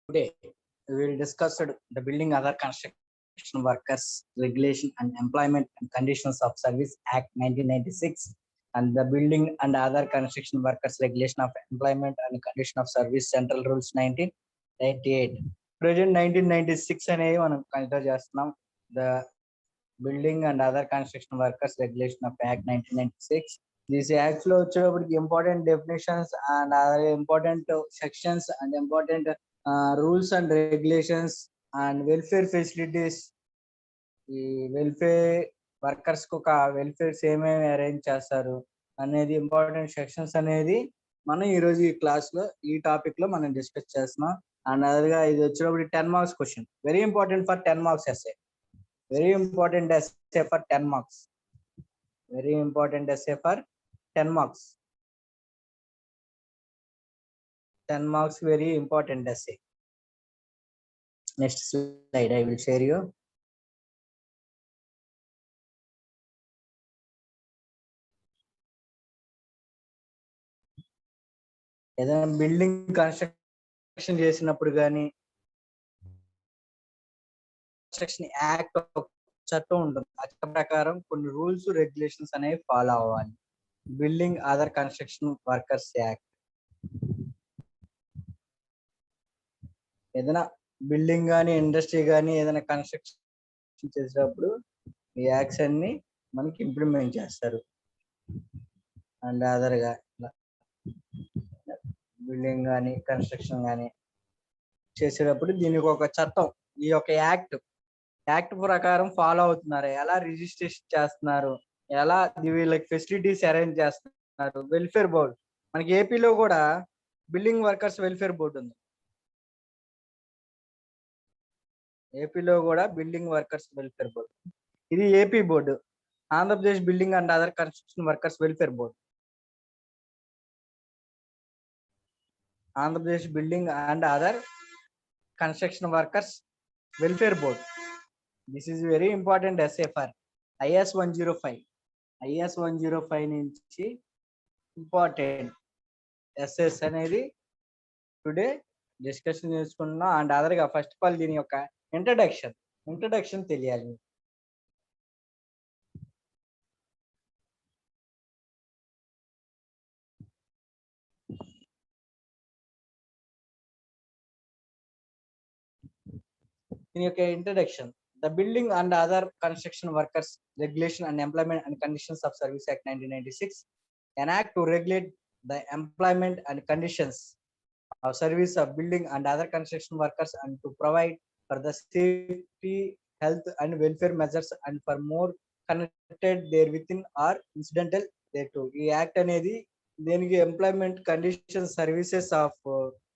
Today, we will discuss the Building Other Construction Workers Regulation and Employment and Conditions of Service Act 1996 and the Building and Other Construction Workers Regulation of Employment and Condition of Service Central Rules 1998. Present 1996 అనేవి మనం consider చేస్తున్నాం. The Building and Other Construction Workers Regulation of Act 1996. These acts లో వచ్చేటప్పటికి important definitions and other important sections and important rules and regulations and welfare facilities, ఈ welfare workers కు ఒక welfares ఏమేమి arrange చేస్తారు అనేది ఇంపార్టెంట్ సెక్షన్స్ అనేది మనం ఈ రోజు ఈ క్లాస్ లో ఈ టాపిక్ లో మనం డిస్కస్ చేస్తున్నాం. అండ్ అదర్గా ఇది వచ్చేటప్పుడు 10 marks question, very important for 10 marks SA, very important SA for 10 marks, very important SA for 10 marks. 10 marks, very important essay. Next slide, I will share you. ఏదైనా building construction చేసినప్పుడు కానీ construction act చట్టం ఉంటుంది. ఆ చట్టం ప్రకారం కొన్ని rules regulations అనేవి ఫాలో అవ్వాలి. Building other construction workers act, ఏదైనా బిల్డింగ్ కానీ ఇండస్ట్రీ కానీ ఏదైనా కన్స్ట్రక్షన్ చేసేటప్పుడు ఈ యాక్ట్స్ అన్ని మనకి ఇంప్లిమెంట్ చేస్తారు. అండ్ అదర్గా బిల్డింగ్ కానీ కన్స్ట్రక్షన్ కానీ చేసేటప్పుడు దీనికి ఒక చట్టం, ఈ యొక్క యాక్ట్ ప్రకారం ఫాలో అవుతున్నారు, ఎలా రిజిస్ట్రేషన్ చేస్తున్నారు, ఎలా వీళ్ళకి ఫెసిలిటీస్ అరేంజ్ చేస్తున్నారు. వెల్ఫేర్ బోర్డు, మనకి ఏపీలో కూడా బిల్డింగ్ వర్కర్స్ వెల్ఫేర్ బోర్డు ఉంది. ఏపీలో కూడా బిల్డింగ్ వర్కర్స్ వెల్ఫేర్ బోర్డు, ఇది AP board. Andhra Pradesh building and other construction workers welfare board, Andhra Pradesh building and other construction workers welfare board. This is very important SA for IS 105. IS 105 నుంచి important SS అనేది today discussion చేసుకున్నాం. And అదర్గా first of all దీని యొక్క introduction తెలియాలి. దీని యొక్క introduction, the Building and Other Construction Workers Regulation and Employment and Conditions of Service Act 1996, an act to regulate the employment and conditions of service of building and other construction workers and to provide for the safety, health and welfare measures and for more connected there within or incidental thereto. ఈ act అనేది దేనికి employment condition services of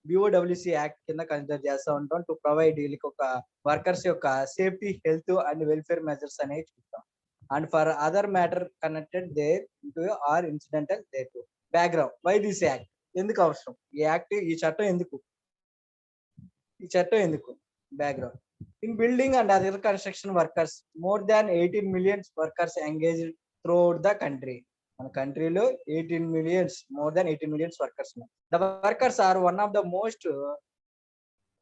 BOWC act కింద consider చేస్తూ ఉంటాం. To provide వీళ్ళకి ఒక workers యొక్క safety, health and welfare measures అనేవి చూస్తాం. And for other matter connected thereto or incidental thereto. Background, why this act, ఎందుకు అవసరం ఈ యాక్ట్, ఈ చట్టం ఎందుకు, background. In building and other construction workers, more than 18 million workers engaged throughout the country. మన కంట్రీలో 18 million, more than 18 million workers ఉన్నాయి. The workers are one of the most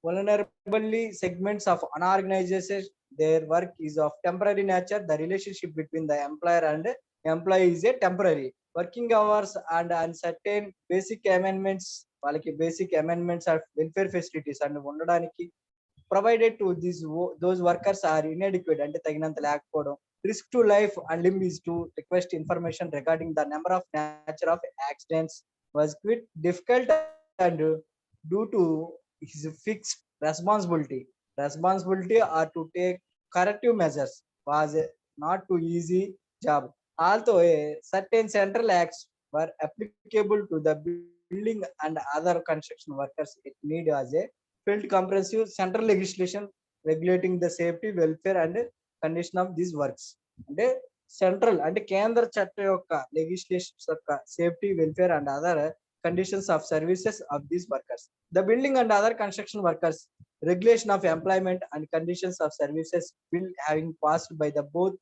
vulnerably segments of unorganization. Their work is of temporary nature. The relationship between the employer and employee is a temporary. Working hours and uncertain basic amendments, వాళ్ళకి basic amendments of welfare facilities and ఉండడానికి provided to those workers are inadequate, అంటే తగినంత లేకపోవడం. Risk to life and limb is to request information regarding the number of nature of accidents was quite difficult and due to his fixed responsibility or to take corrective measures was not too easy job. Although a certain central acts were applicable to the building and other construction workers, it need as a felt comprehensive central legislation regulating the safety, welfare and condition of these works. అంటే central అంటే కేంద్ర చట్టం యొక్క legislations యొక్క safety, welfare and other conditions of services of these workers. The Building and Other Construction Workers Regulation of Employment and Conditions of Services bill having passed by the both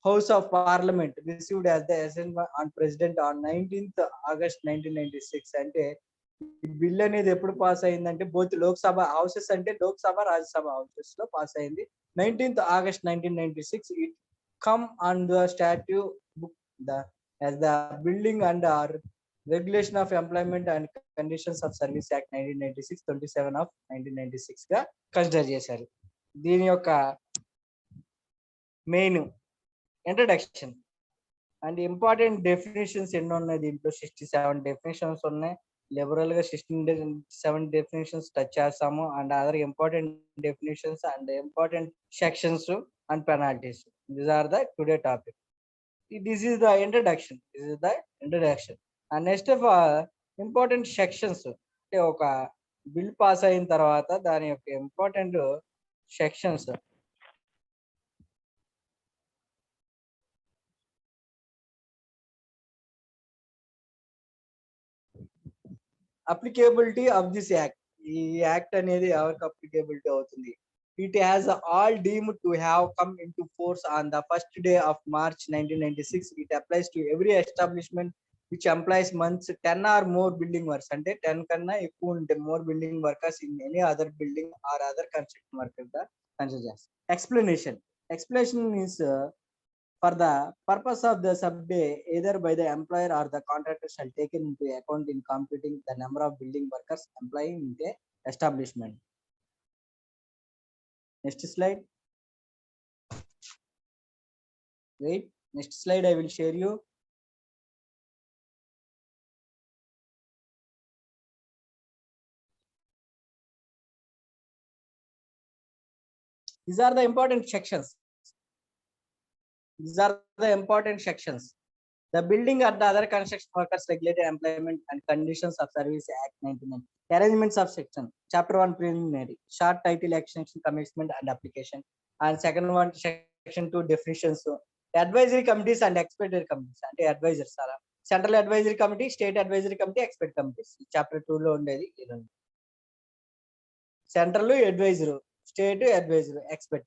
House of Parliament received as the assent on President on 19th August 1996. అంటే ఈ bill అనేది ఎప్పుడు pass అయిందంటే both Lok Sabha houses అంటే Lok Sabha Rajya Sabha houses లో pass అయింది 19th August 1996. It come on the statue book the as the building and regulation of employment and conditions of service act 1996 27 of 1996 గా consider చేశారు. దీని యొక్క main introduction and important definitions ఎన్ని ఉన్నాయి దీంట్లో 67 డెఫినేషన్స్ ఉన్నాయి. లిబరల్ గా 67 డెఫినేషన్స్ టచ్ చేస్తాము and other important definitions and important sections and penalties. These are the today topic. This is the introduction. And next of important sections అంటే ఒక bill pass అయిన తర్వాత దాని యొక్క important sections. Applicability of this act. ఈ act అనేది ఎవరికి applicability అవుతుంది? It has all deemed to have come in to force on the first day of March 1996. It applies to every establishment which employs months 10 or more building works. అంటే 10 కన్నా ఎక్కువ ఉంటే more building workers in any other building or other construction worker గా consider చేస్తారు. Explanation is for the purpose of the subday, either by the employer or the contractor shall taken into account in computing the number of building workers employing in the establishment. Next slide. Wait, next slide I will share you. These are the important sections. The Building and the Other Construction Workers Regulated Employment and Conditions of Service Act 1990. Arrangements of section. Chapter 1 preliminary. Short title extension, commencement and application. And second one, section 2 definitions. Advisory committees and expert committees. And advisors are Central Advisory Committee, State Advisory Committee, expert committees. Chapter 2 lo undedi. Central advisor, State advisor, expert.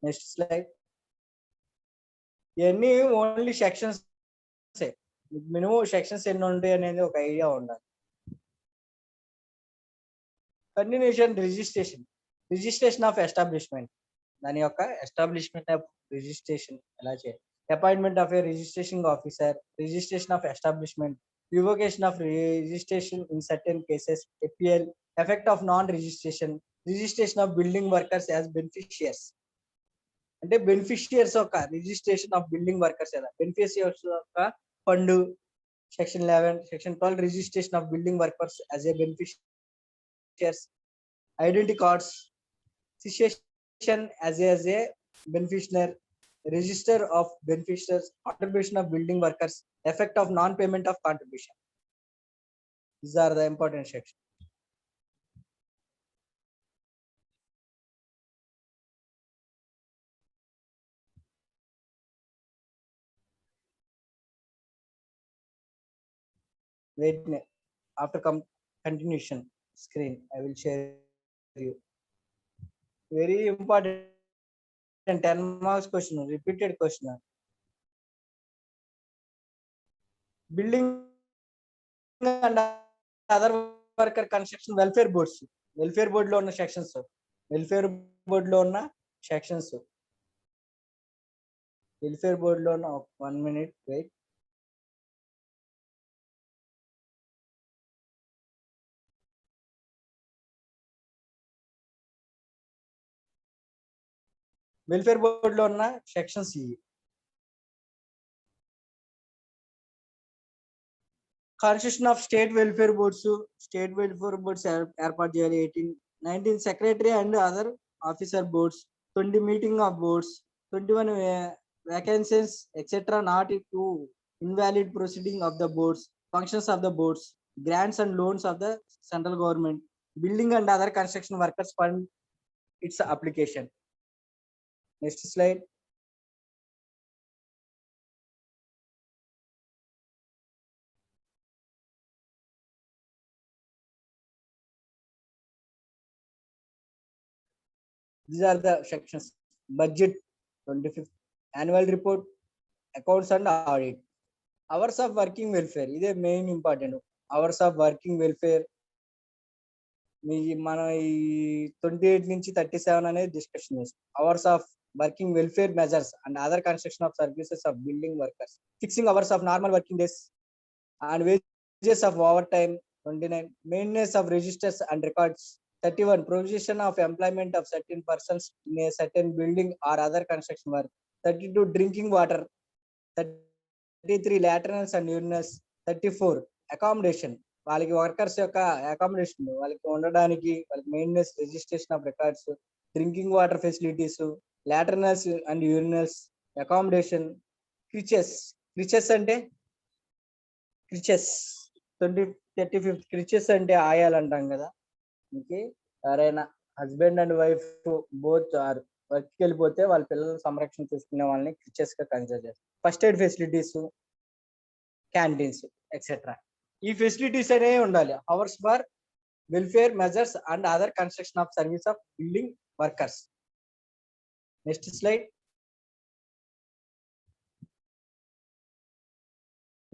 Next slide. ఇవన్నీ only sections. Minimum sections ఎన్ని ఉంటాయి అనేది ఒక idea ఉండాలి. Continuation. Registration of establishment. దాని యొక్క establishment of registration ఎలా చేయాలి? Appointment of a registration officer, registration of establishment, revocation of registration in certain cases, appeal, effect of non registration of building workers as beneficiaries. అంటే beneficiaries యొక్క registration of building workers ఎలా, beneficiaries యొక్క fund. Section 11. Section 12 registration of building workers as A beneficiaries, identity cards, cessation as a beneficiary, register of beneficiaries, contribution of building workers, effect of non payment of contribution. These are the important section. Wait, after continuation screen, I will share you. Very important 10 marks question, repeated question. Building and other worker construction welfare boards. Welfare board lo unna sections. Welfare board lo unna sections. Welfare board lo unna 1 minute, wait. Welfare board లో ఉన్న sections ఇవి. Constitution of state welfare boards ఏర్పాటు చేయాలి. 19 secretary and other officer boards, 20 meeting of boards, 21 vacancies etc. not to invalid proceeding of the boards, functions of the boards, grants and loans of the central government, building and other construction workers fund, its application. Next slide. These are the sections. Budget, 25th annual report, accounts and audit. Hours of working welfare, this is main important. Hours of working welfare, మనం ఈ 28 నుంచి 37 అనేది discussion చేస్తాం. Hours of working welfare measures and other construction of services of building workers, fixing hours of normal working days and wages of overtime. 29 maintenance of registers and records. 31 provision of employment of certain persons in a certain building or other construction work. 32 drinking water. 33 latrines and urinals. 34 accommodation, వాళ్ళకి workers యొక్క accommodation, వాళ్ళకి ఉండడానికి, వాళ్ళకి maintenance, registration of records, drinking water facilities, latrines and urinals, accommodation. Creches, creches అంటే creches 35th creches అంటే ఆయాలు అంటాం కదా. ఓకే, ఎవరైనా husband and wife both are వర్క్కి వెళ్ళిపోతే వాళ్ళ పిల్లల సంరక్షణ చూసుకునే వాళ్ళని క్రిచెస్ గా కన్సిడర్ చేస్తారు. First aid facilities, canteens etcetera. ఈ ఫెసిలిటీస్ అనేవి ఉండాలి. Hours for welfare measures and other construction of service of building workers. Next slide.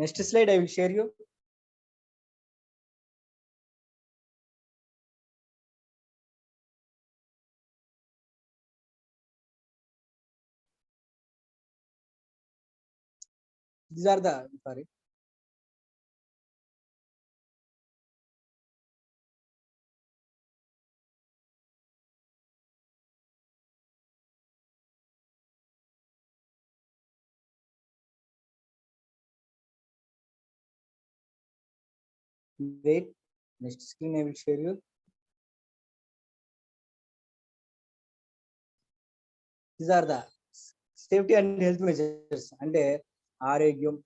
Next slide, I will share you. These are the, sorry. Wait, next screen I will share you. These are the safety and health measures. అంటే ఆరోగ్యం,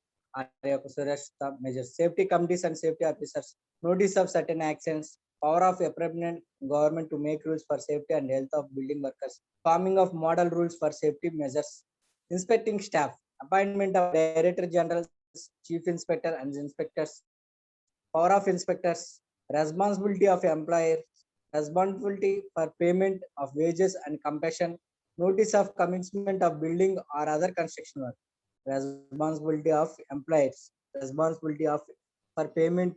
సురక్షిత measures. Safety committees and safety officers. Notice of certain actions. Power of appropriate government to make rules for safety and health of building workers. Forming of model rules for safety measures. Inspecting staff. Appointment of Director General, Chief Inspector and inspectors. Power of inspectors. Responsibility of employer. Responsibility for payment of wages and compensation. Notice of commencement of building or other construction work. Responsibility of employers. Responsibility of for payment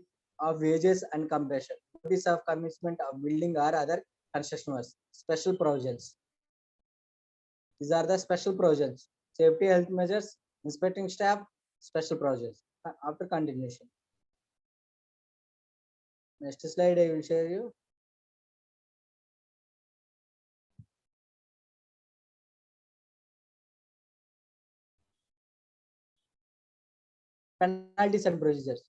of wages and compensation. Notice of commencement of building or other construction work. Special provisions. These are the special provisions. Safety health measures, inspecting staff, special provisions. After continuation. Next slide I will share you. Penalties and procedures.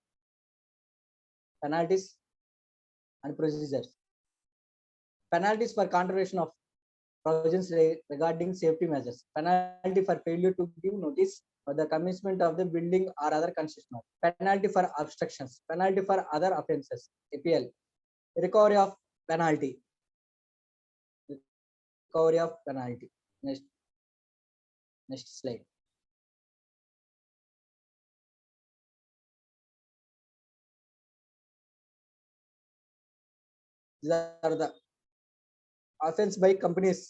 Penalties and procedures. Penalties for contravention of provisions regarding safety measures. Penalty for failure to give notice for the commencement of the building or other construction. Penalty for obstructions. Penalty for other offences. APL. Recovery of penalty. Recovery of penalty. Next slide. These are the offense by companies,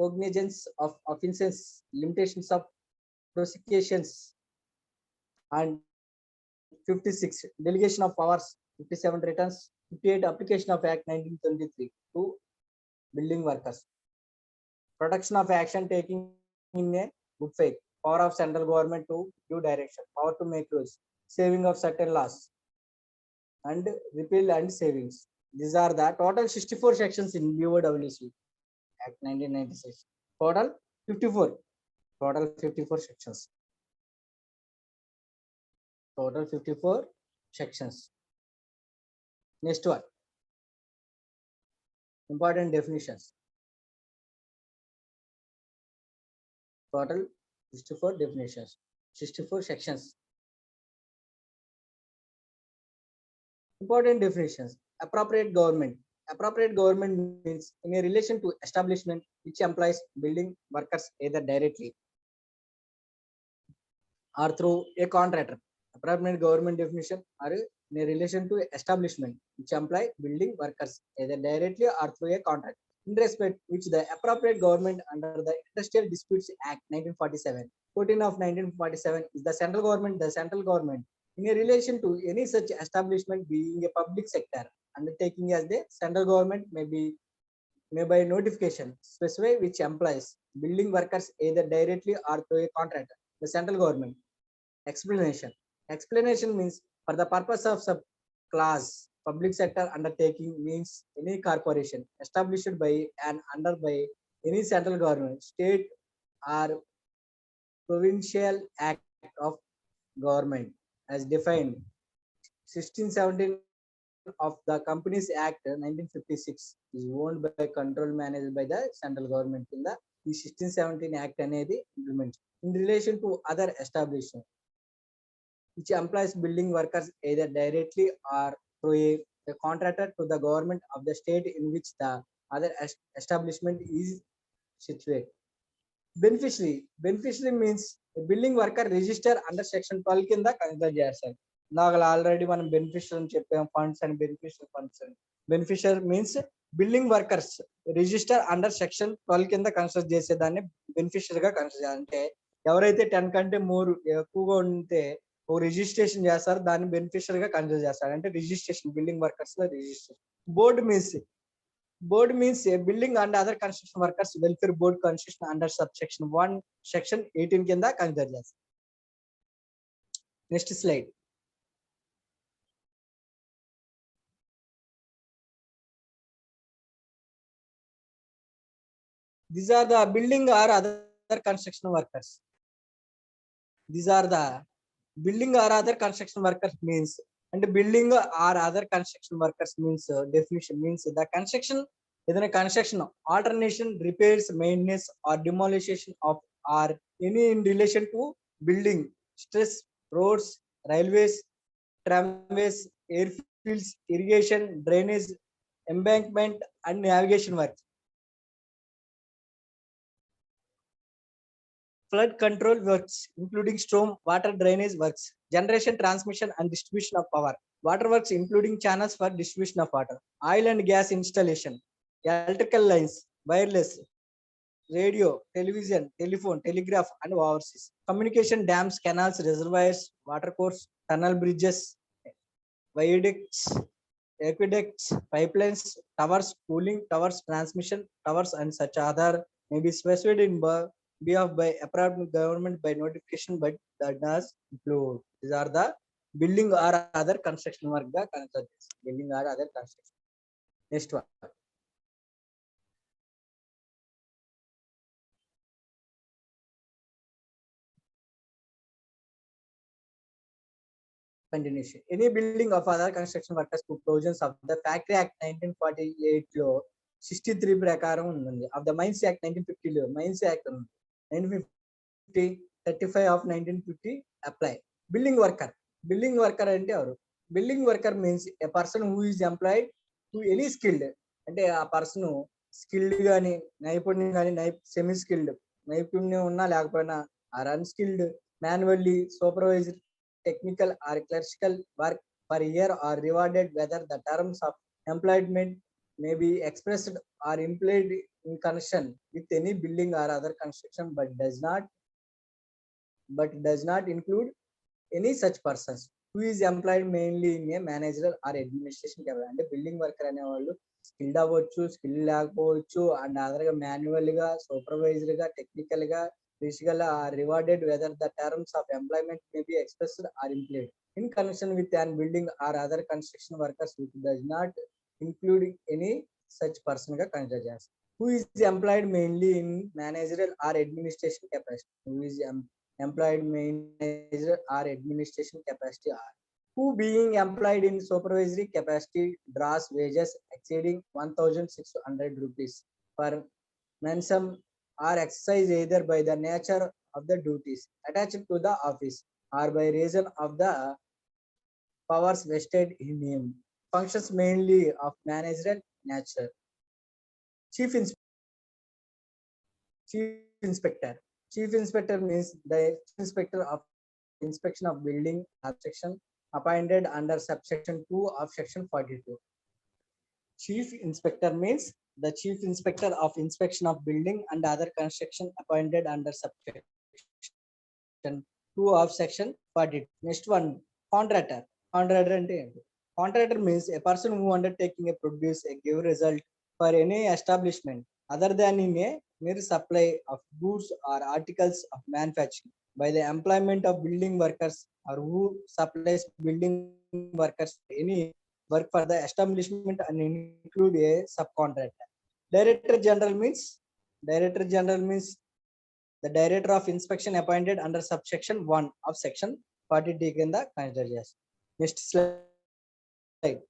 cognizance of offenses, limitations of prosecutions, and 56 delegation of powers, 57 returns, 58 application of Act 1923 to building workers, production of action taking in a good faith, power of central government to give direction, power to make rules, saving of certain laws, and repeal and savings. These are the total 64 sections in BOWC Act 1996. Total 54. Total 54 sections. Total 54 sections. Next one. Important definitions. Total 64 definitions. 64 sections. Important definitions. Appropriate government. Appropriate government means in a relation to establishment which employs building workers either directly or through a contractor. Appropriate government definition are in a relation to establishment which employ building workers either directly or through a contract, in respect which the appropriate government under the Industrial Disputes Act 1947, 14 of 1947 is the central government. The central government in a relation to any such establishment being a public sector undertaking as the central government may by notification specify which employs building workers either directly or through a contractor. The central government. Explanation. Explanation means for the purpose of sub class public sector undertaking means any corporation established by and under by any central government, state or provincial act of government as defined 1617 of the Companies Act 1956 is owned by control managed by the central government in the 1617 Act అనేది implement in relation to other establishment which employs building workers either directly or through a contractor to the government of the state in which the other establishment is situated. Beneficiary means a building worker register under section 12 కింద consider చేస్తారు. నాకు already మనం beneficiary అని చెప్పాం, funds and beneficial funds అని. Beneficiary means building workers register under section 12 కింద consider చేసేదాన్ని beneficiary గా కన్సిడర్ చేయాలి. అంటే ఎవరైతే 10 కంటే మోర్ ఎక్కువగా ఉంటే ఒక రిజిస్ట్రేషన్ చేస్తారు, దాన్ని బెనిఫిషియర్ గా కన్సిడర్ చేస్తారు. అంటే రిజిస్ట్రేషన్ బిల్డింగ్ వర్కర్స్ లో registration. Board means a building and other construction workers welfare board constitution under subsection 1 section 18 కింద కన్సిడర్ చేస్తారు. Next slide. These are the building or other construction workers. These are the building or other construction workers means, and building or other construction workers means definition means the construction ఏదైనా construction alternation repairs maintenance or demolition of or any in relation to building stress roads railways tramways airfields irrigation drainage embankment and navigation works. Flood control works including storm water drainage works, generation transmission and distribution of power, water works including channels for distribution of water, oil and gas installation, electrical lines, wireless, radio, television, telephone, telegraph and overseas communication, dams, canals, reservoirs, watercourses, tunnel bridges, viaducts, aqueducts, pipelines, towers, cooling towers, transmission towers and such other may be specified in behalf by approved government by notification, but that does include. These are the building or other construction work ga consider building or other construction. Next one. Continuation. Any building of other construction workers to provisions of the Factory Act 1948 లో 63 ప్రకారం ఉంది. Of the Mines Act 1950 లో Mines Act 1950 35 of 1950 apply. Building worker అంటే ఎవరు? Building worker means a person who is employed to any skilled, అంటే ఆ person skilled గానీ నైపుణ్యం కానీ సెమీ స్కిల్డ్ నైపుణ్యం ఉన్నా లేకపోయినా or unskilled manually supervised technical or clerical work per year are rewarded whether the terms of employment may be expressed or implied in connection with any building or other construction but does not include any such persons who is employed mainly in a managerial or administration capacity. అంటే building worker అనే వాళ్ళు skilled అవ్వచ్చు, skill లేకపోవచ్చు, and other గా manual గా supervisor గా technical గా physical are rewarded whether the terms of employment may be expressed or implied in connection with an building or other construction workers which does not include any such person ga consider చేస్తారు. Who is employed mainly in managerial or administration capacity? Who is employed manager or administration capacity are who being employed in supervisory capacity draws wages exceeding 1,600 rupees per mensum are exercised either by the nature of the duties attached to the office or by reason of the powers vested in him. Functions mainly of managerial nature. Chief Inspector means the inspector of inspection of building section appointed under subsection 2 of section 42. Chief Inspector means the Chief Inspector of inspection of building and other construction appointed under subsection 2 of section 42. Next one, contractor. Contractor అంటే ఏంటి? Contractor means a person who undertaking a produce a give result for any establishment other than in a mere supply of goods or articles of manufacturing by the employment of building workers or who supplies building workers any work for the establishment and include a subcontractor. Director General means Director General means the Director of Inspection appointed under subsection 1 of section 40D కింద consider చేస్తాం. Next slide.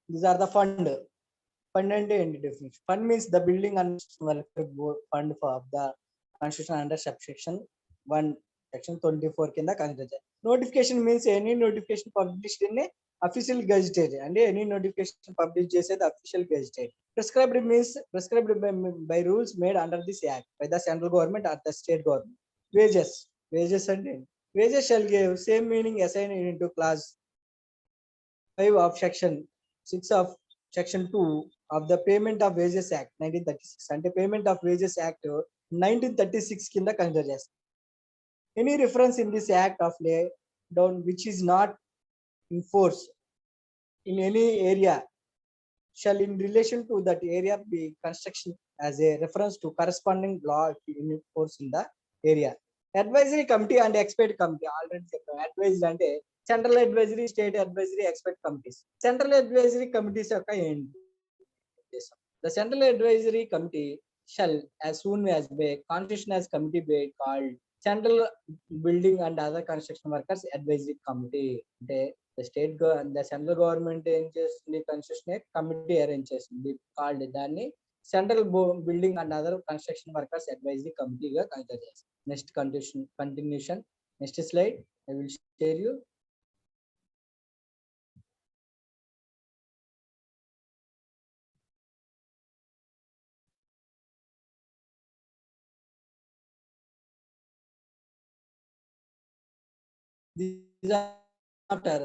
These are the fund. Fund and definition. Fund means the building and welfare fund for the constitution under subsection 1, section 24 కింద consider చేయాలి. Notification means any notification published in a official gazette and any notification published చేసేది official gazette. Prescribed means prescribed by rules made under this act by the central government or the state government. Wages and wages shall give same meaning assigned into clause 5 of section 6 of section 2 of the Payment of Wages Act 1936 and the Payment of Wages Act 1936 కింద consider చేస్తాం. Any reference in this act of lay down which is not in force in any area shall in relation to that area be construction as a reference to corresponding law in force in the area. Advisory committee and expert committee already చెప్పాం. Advisory అంటే central advisory, state advisory, expert committees. Central advisory committees యొక్క ఏంటి? The central advisory committee shall as soon as may constitution as committee be called central building and other construction workers advisory committee. అంటే the central government ఏం చేస్తుంది, construction committee arrange చేస్తుంది, called దాన్ని central building and other construction workers advisory కమిటీగా consider చేస్తాం. Next continuation. Next slide I will share you. These are after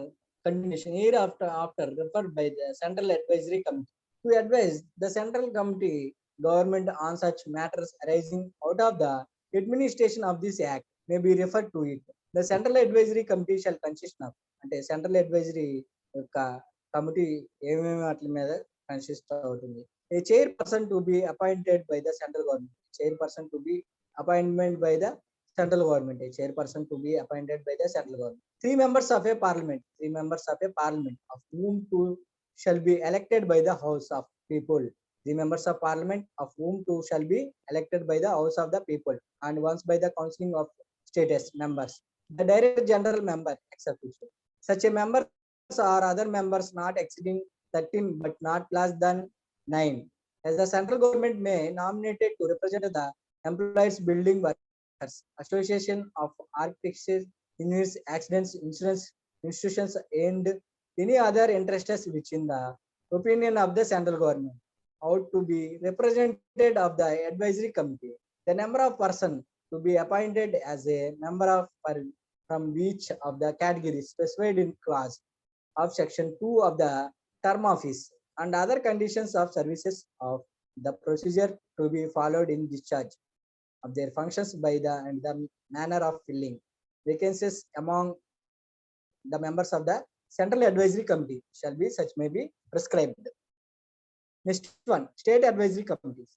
continuation here after referred by the central advisory committee to advise the central committee government on such matters arising out of the administration of this act may be referred to it. The central advisory committee shall consist of అంటే central advisory యొక్క committee ఏమేమి వాటి మీద consist అవుతుంది. A chairperson to be appointed by the central government. Chairperson to be appointment by the central government. A chairperson to be appointed by the central government. 3 members of a parliament. 3 members of a parliament of whom 2 shall be elected by the house of people. 3 members of parliament of whom 2 shall be elected by the house of the people and once by the council of status members. The director general member ex officio. Such a members or other members not exceeding 13 but not less than 9 as the central government may nominated to represent the employees building workers, association of architects, engineers, accidents, insurance institutions and any other interests which in the opinion of the central government ought to be represented of the advisory committee. The number of person to be appointed as a member of from each of the categories specified in clause of section 2 of the term office and other conditions of services of the procedure to be followed in discharge of their functions by the and the manner of filling vacancies among the members of the central advisory committee shall be such may be prescribed. Next one, state advisory committees.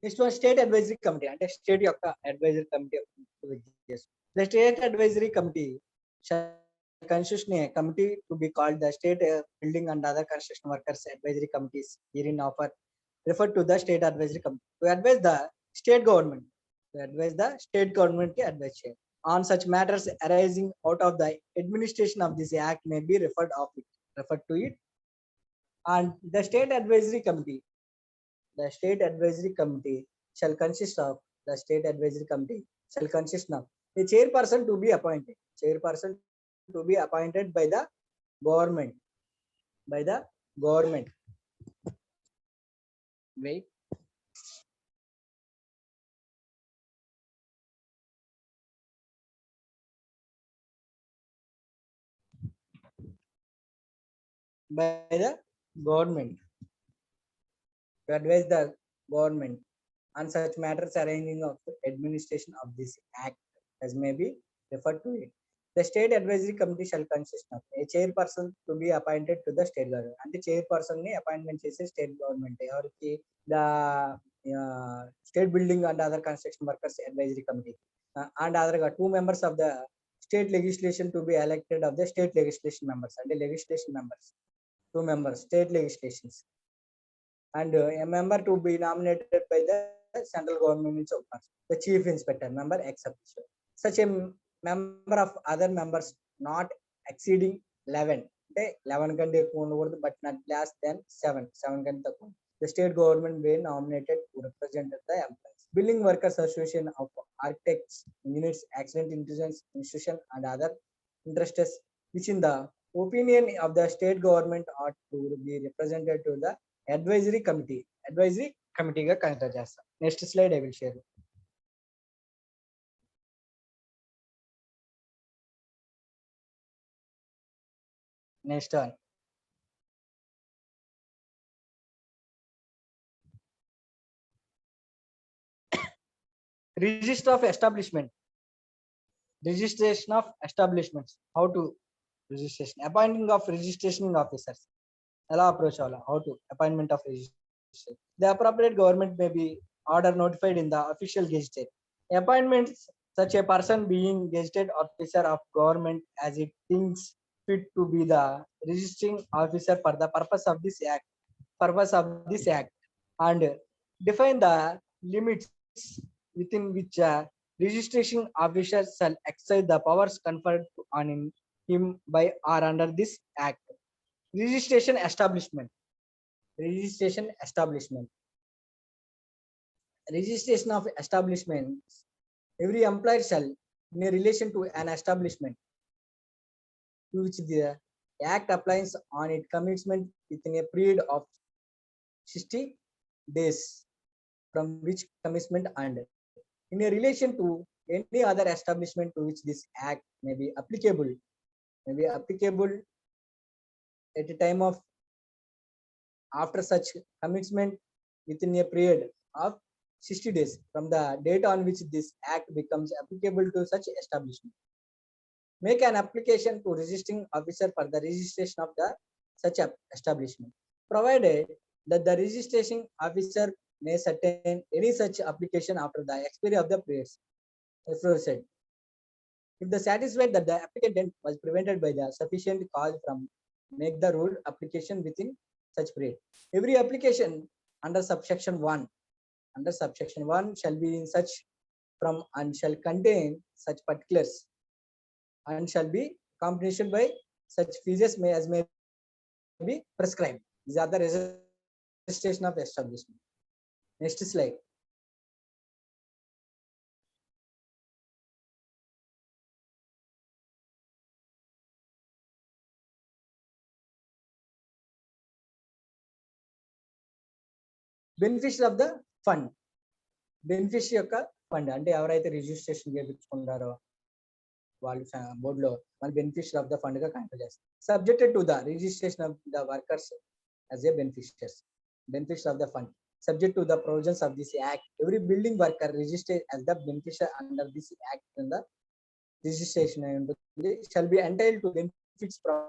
Next one, state advisory committee. And state advisory committee. The state advisory committee shall consist a committee to be called the state building and other construction workers advisory committees herein offer referred to the state advisory committee to advise the state government advice on such matters arising out of the administration of this act may be referred to it. And the state advisory committee shall consist of a chairperson to be appointed by the government, by the government. Wait. By the government, to advise the government on such matters arranging of the administration of this act, as may be referred to it. The state advisory committee shall consist of a chairperson to be appointed to the state government. And the chairperson ni appointment చేసే state government. ఎవరికి the state building and other construction workers advisory committee. And other 2 members of the state legislation to be elected of the state legislation members. And the legislation members, 2 members state legislations, and a member to be nominated by the central government, the chief inspector member ex officio. Such a member of other members not exceeding 11, అంటే 11 కంటే ఎక్కువ ఉండకూడదు, but not less than 7 కంటే తక్కువ. The state government may nominated to represent the employees. Building Workers Association of Architects, Engineers, Accident Intelligence Institution and other interests which in the opinion of the state government ought to be represented to the advisory committee గా consider చేస్తాం. Next slide I will share. Next one, register of establishment, registration of establishments. How to registration, appointing of registration officers, ఎలా approach అవ్వాలి, how to appointment of registration. The appropriate government may be order notified in the official gazette. Appointments such a person being gazetted officer of government as it thinks fit to be the registering officer for the purpose of this act, and define the limits within which registration officer shall exercise the powers conferred on him by or under this act. Registration establishment, registration of establishments. Every employer shall, in relation to an establishment to which the act applies on its commencement within a period of 60 days from which commencement, and in relation to any other establishment to which this act may be applicable at a time of after such commencement within a period of 60 days from the date on which this act becomes applicable to such establishment. Make an application to registering officer for the registration of the such establishment, provided that the registration officer may sustain any such application after the expiry of the periods aforesaid. If the satisfied that the applicant was prevented by the sufficient cause from make the rule application within such period. Every application under subsection 1 shall be in such from and shall contain such particulars and shall be compensation by such fees may be prescribed. These are the registration of establishment. Next slide. Beneficiary of the fund, beneficiary యొక్క fund అంటే ఎవరైతే registration చేయించుకుంటారో వాళ్ళు బోర్డులో మన beneficiary of the fund గా consider చేస్తారు. Subjected to the registration of the workers as A beneficiary of the fund, subject to the provisions of this act. Every building worker registered as the beneficiary under this act in the registration shall be entitled to benefits from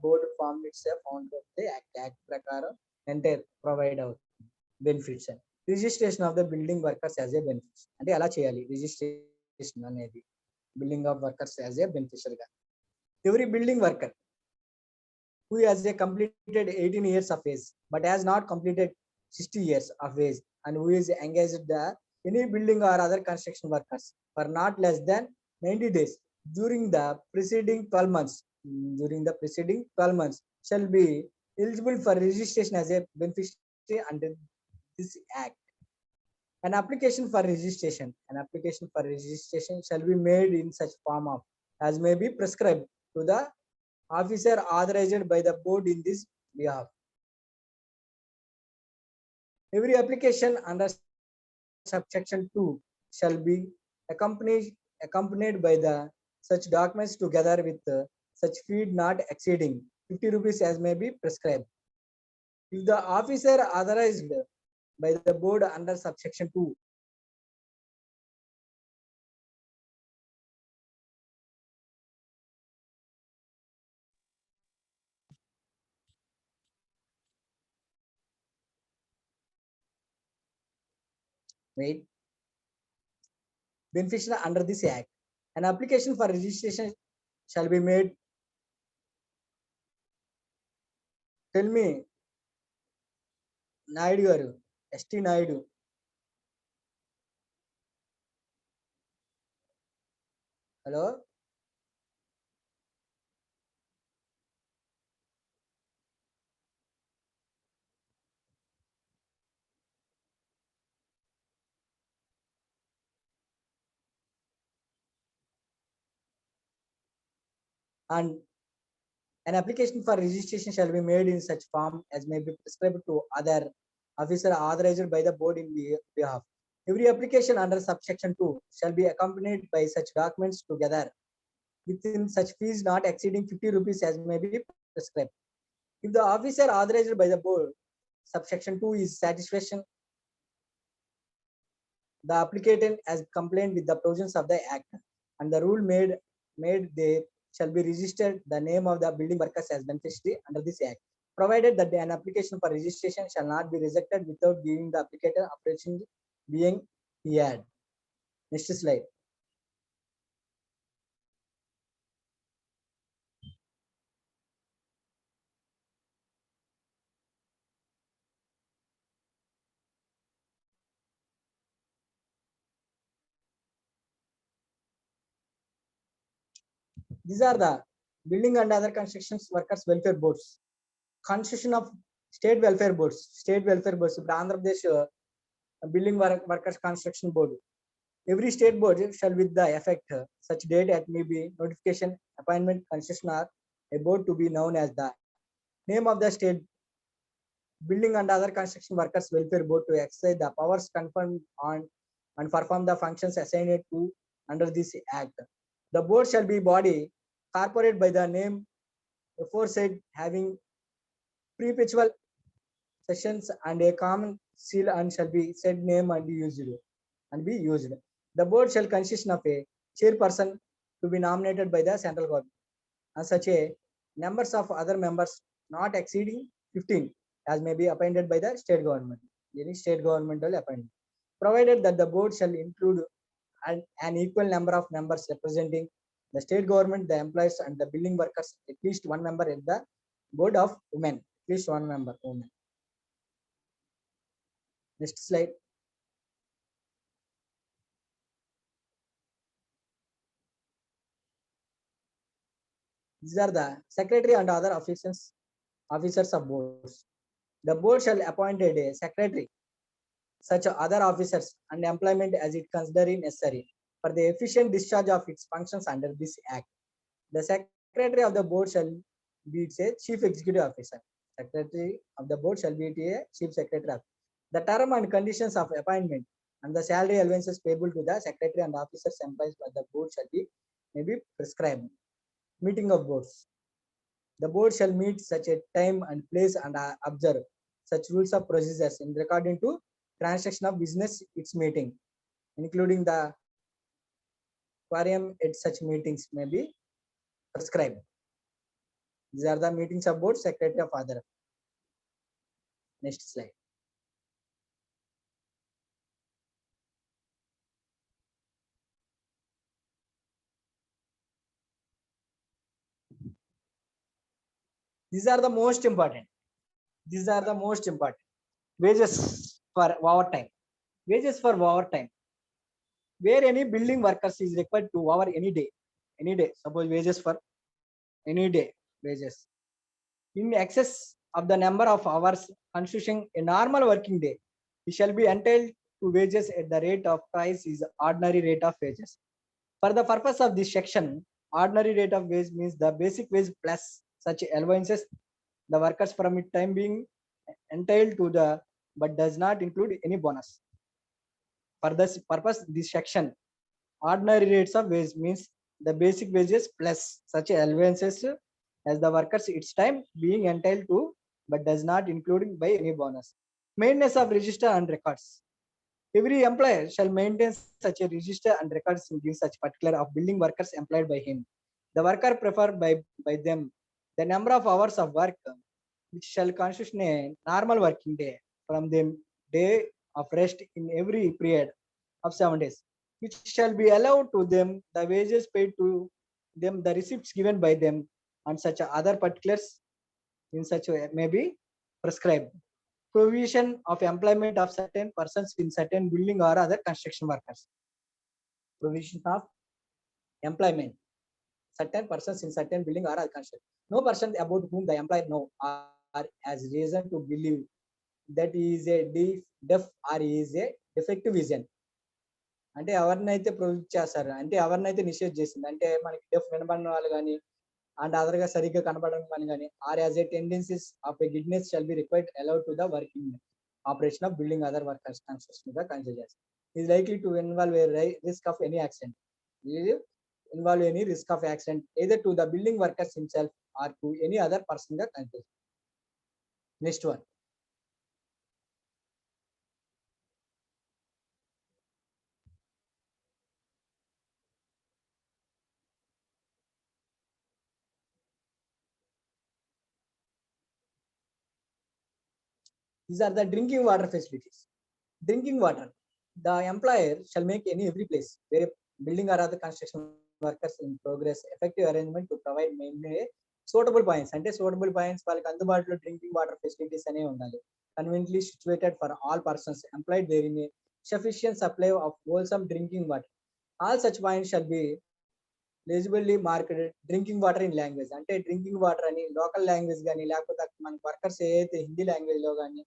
board form itself on the act ప్రకారం entire provide అవుతుంది benefits. Registration of the building workers as A benefits అంటే ఎలా చేయాలి registration అనేది building of workers as A beneficiary గా. Every building worker who has a completed 18 years of age but has not completed 60 years of age and who is engaged the any building or other construction workers for not less than 90 days during the preceding 12 months shall be eligible for registration as a beneficiary under this act. An application for registration shall be made in such form of as may be prescribed to the officer authorized by the board in this behalf. Every application under subsection 2 shall be accompanied by the such documents together with such fee not exceeding 50 rupees as may be prescribed. If the officer authorized by the board under subsection 2 wait, beneficiary under this act, an application for registration shall be made. Tell me, Naidu garu, ST Naidu. Hello? And an application for registration shall be made in such form as may be prescribed to other officer authorized by the board in behalf. Every application under subsection 2 shall be accompanied by such documents together within such fees not exceeding 50 rupees as may be prescribed. If the officer authorized by the board, subsection 2 is satisfaction, the applicant has complied with the provisions of the act and the rule made they shall be registered the name of the building workers as beneficiary under this act, provided that an application for registration shall not be rejected without giving the applicant operation being heard. Next slide. These are the building and other constructions workers welfare boards. Constitution of state welfare boards. State welfare boards. Andhra Pradesh building workers construction board. Every state board shall with the effect such date at may be notification, appointment, concession or a board to be known as the name of the state building and other construction workers welfare board to exercise the powers conferred on and perform the functions assigned to under this act. The board shall be body corporate by the name aforesaid having perpetual sessions and a common seal and shall be said name and be used. The board shall consist of a chairperson to be nominated by the central government and such a numbers of other members not exceeding 15 as may be appointed by the state government. Any state governmental appointment. Provided that the board shall include an equal number of members representing the state government, the employees and the building workers, at least one member at the board of women, at least one member women. Next slide. These are the secretary and other officers of boards. The board shall appoint a secretary, such other officers and employment as it considers necessary for the efficient discharge of its functions under this act. The secretary of the board shall be a chief executive officer. Secretary of the board shall be a chief secretary. The term and conditions of appointment and the salary allowances payable to the secretary and officers employed by the board shall be maybe prescribed. Meeting of boards. The board shall meet such a time and place and observe such rules of procedures in according to transaction of business its meeting, including the quorum at such meetings may be prescribed. These are the meetings of board, secretary of other. Next slide. These are the most important. These are the most important. Wages for overtime. Wages for overtime. Where any building workers is required to over any day. Any day. Suppose wages for any day. Wages. In excess of the number of hours constituting a normal working day, he shall be entitled to wages at the rate of price is ordinary rate of wages. For the purpose of this section, Ordinary rate of wage means the basic wage plus such allowances the workers from it time being entitled to the but does not include any bonus. For this purpose, this section ordinary rates of wage means the basic wages plus such allowances as the workers its time being entitled to but does not including by any bonus. Maintenance of register and records. Every employer shall maintain such a register and records to give such particular of building workers employed by him. The worker preferred by them the number of hours of work which shall constitute a normal working day from the day of rest in every period of 7 days, which shall be allowed to them the wages paid to them, the receipts given by them, and such other particulars in such a way may be prescribed. Provision of employment of certain persons in certain building or other construction workers. Provision of employment certain persons in certain building or other construction. No person about whom the employer know or has reason to believe that he is a deaf or he is a defective vision. అంటే ఎవరినైతే ప్రొవిడ్ చేస్తారు అంటే ఎవరినైతే నిషేధ చేసింది అంటే మనకి డెఫ్ వినబడిన వాళ్ళు కానీ అండ్ అదర్ గా సరిగ్గా కనబడడం పని కానీ or as a tendencies of a giddiness shall be required allowed to the working operation of building other workers construction గా కన్సిడర్ చేస్తారు. Is likely to involve a risk of any accident. Involve any risk of accident either to the building workers himself or to any other person ga consider. Next one. These are the drinking water facilities. Drinking water. The employer shall make any every place where a building or other construction workers in progress effective arrangement to provide mainly suitable points. అంటే suitable points వాళ్ళకి అందుబాటులో drinking water facilities అనేవి ఉండాలి. Conveniently situated for all persons employed therein a sufficient supply of wholesome drinking water. All such points shall be legibly marked drinking water in language. అంటే drinking water అని local language కానీ లేకపోతే మన workers ఏదైతే Hindi language లో కానీ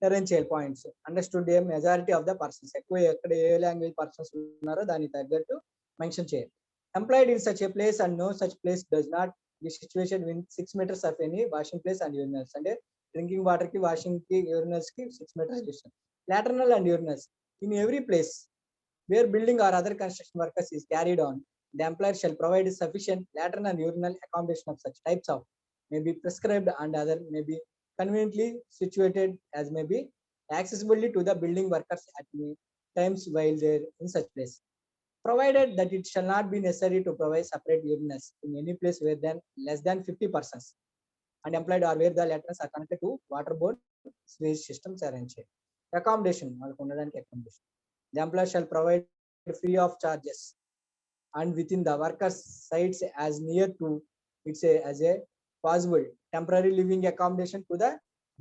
arrange చేయాలి points. Understood A majority of the persons ఎక్కువ ఎక్కడ ఏ లాంగ్వేజ్ పర్సన్స్ ఉన్నారో దానికి తగ్గట్టు మెన్షన్ చేయాలి. Employed in such a place and no such place does not be situation with 6 meters of any washing place and urinals. అంటే drinking water కి washing కి urinals కి 6 meters distance. Latrine and urinals in every place where building or other construction workers is carried on the employer shall provide sufficient lateral and urinal accommodation of such types of may be prescribed and other may be conveniently situated as may be accessibly to the building workers at times while they are in such place, provided that it shall not be necessary to provide separate urinals in any place where than less than 50 persons and employed or where the latrines are connected to waterborne sewage systems arranged. Accommodation, accommodation. The employer shall provide free of charges and within the workers sites as near to it's a as a possible temporary living accommodation to the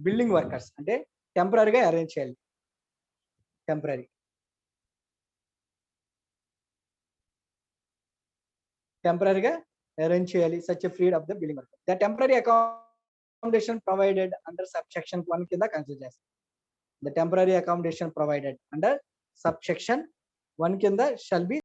building workers. అంటే temporary గా arrange చేయాలి. Temporary గా arrange చేయాలి such a freed of the building workers. The temporary accommodation provided under subsection 1 కింద consider చేస్తాం. The temporary accommodation provided under subsection 1 కింద shall be